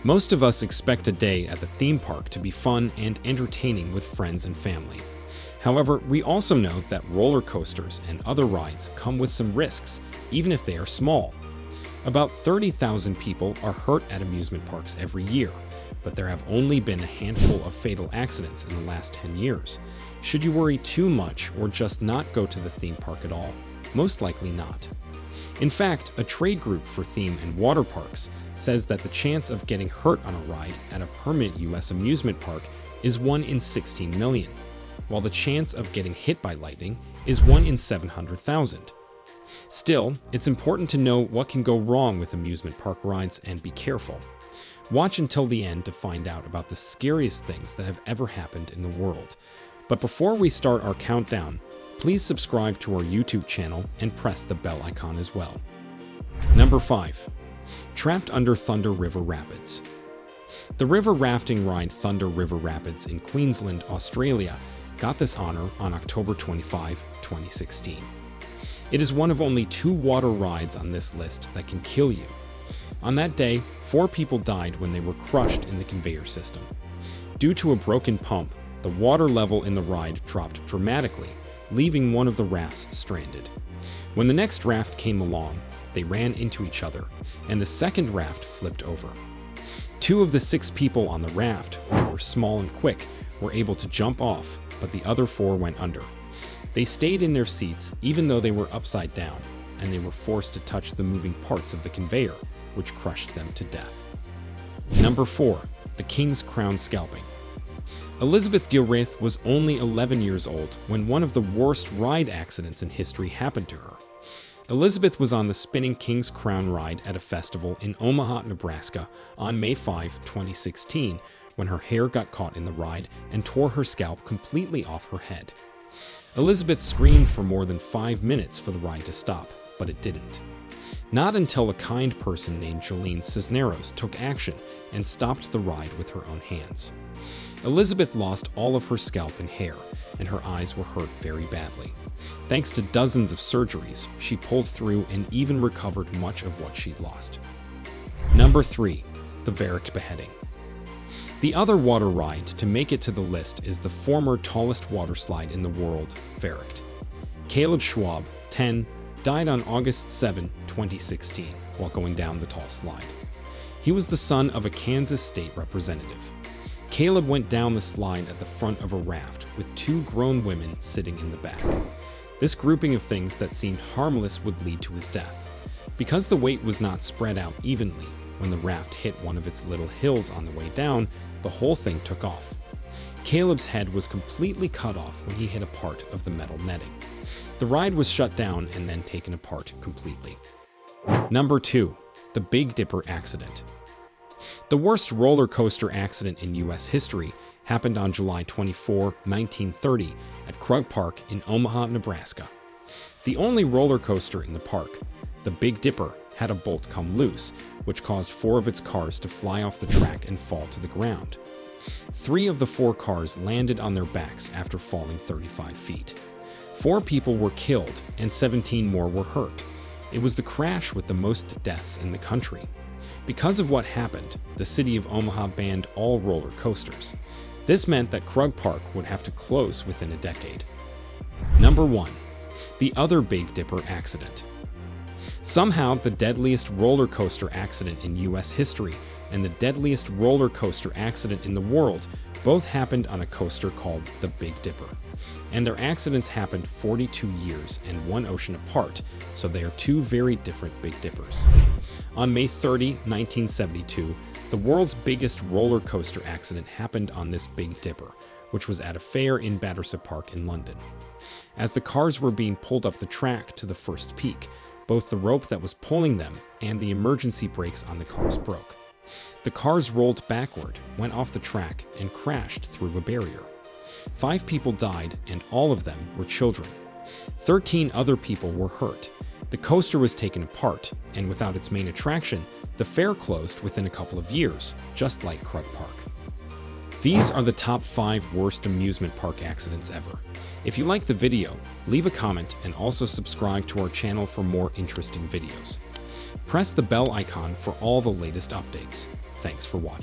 Most of us expect a day at the theme park to be fun and entertaining with friends and family. However, we also know that roller coasters and other rides come with some risks, even if they are small. About 30,000 people are hurt at amusement parks every year, but there have only been a handful of fatal accidents in the last 10 years. Should you worry too much or just not go to the theme park at all? Most likely not. In fact, a trade group for theme and water parks says that the chance of getting hurt on a ride at a permanent US amusement park is 1 in 16 million, while the chance of getting hit by lightning is 1 in 700,000. Still, it's important to know what can go wrong with amusement park rides and be careful. Watch until the end to find out about the scariest things that have ever happened in the world. But before we start our countdown, please subscribe to our YouTube channel and press the bell icon as well. Number 5. Trapped under Thunder River Rapids. The river rafting ride Thunder River Rapids in Queensland, Australia, got this honor on October 25, 2016. It is one of only 2 water rides on this list that can kill you. On that day, 4 people died when they were crushed in the conveyor system. Due to a broken pump, the water level in the ride dropped dramatically, leaving one of the rafts stranded. When the next raft came along, they ran into each other, and the second raft flipped over. 2 of the 6 people on the raft, who were small and quick, were able to jump off, but the other 4 went under. They stayed in their seats even though they were upside down, and they were forced to touch the moving parts of the conveyor, which crushed them to death. Number 4. The King's Crown Scalping. Elizabeth Gilraith was only 11 years old when one of the worst ride accidents in history happened to her. Elizabeth was on the spinning King's Crown ride at a festival in Omaha, Nebraska on May 5, 2016, when her hair got caught in the ride and tore her scalp completely off her head. Elizabeth screamed for more than 5 minutes for the ride to stop, but it didn't. Not until a kind person named Jolene Cisneros took action and stopped the ride with her own hands. Elizabeth lost all of her scalp and hair, and her eyes were hurt very badly. Thanks to dozens of surgeries, she pulled through and even recovered much of what she'd lost. Number 3. The Varick Beheading. The other water ride to make it to the list is the former tallest water slide in the world, Varick. Caleb Schwab, 10, died on August 7, 2016, while going down the tall slide. He was the son of a Kansas state representative. Caleb went down the slide at the front of a raft with 2 grown women sitting in the back. This grouping of things that seemed harmless would lead to his death. Because the weight was not spread out evenly, when the raft hit one of its little hills on the way down, the whole thing took off. Caleb's head was completely cut off when he hit a part of the metal netting. The ride was shut down and then taken apart completely. Number 2. The Big Dipper Accident. The worst roller coaster accident in US history happened on July 24, 1930 at Krug Park in Omaha, Nebraska. The only roller coaster in the park, the Big Dipper, had a bolt come loose, which caused 4 of its cars to fly off the track and fall to the ground. 3 of the 4 cars landed on their backs after falling 35 feet. 4 people were killed and 17 more were hurt. It was the crash with the most deaths in the country. Because of what happened, the city of Omaha banned all roller coasters. This meant that Krug Park would have to close within a decade. Number 1. The Other Big Dipper Accident. Somehow, the deadliest roller coaster accident in US history and the deadliest roller coaster accident in the world both happened on a coaster called the Big Dipper. And their accidents happened 42 years and 1 ocean apart, so they are 2 very different Big Dippers. On May 30, 1972, the world's biggest roller coaster accident happened on this Big Dipper, which was at a fair in Battersea Park in London. As the cars were being pulled up the track to the first peak, both the rope that was pulling them and the emergency brakes on the cars broke. The cars rolled backward, went off the track, and crashed through a barrier. 5 people died, and all of them were children. 13 other people were hurt. The coaster was taken apart, and without its main attraction, the fair closed within a couple of years, just like Krug Park. These are the top 5 worst amusement park accidents ever. If you liked the video, leave a comment and also subscribe to our channel for more interesting videos. Press the bell icon for all the latest updates. Thanks for watching.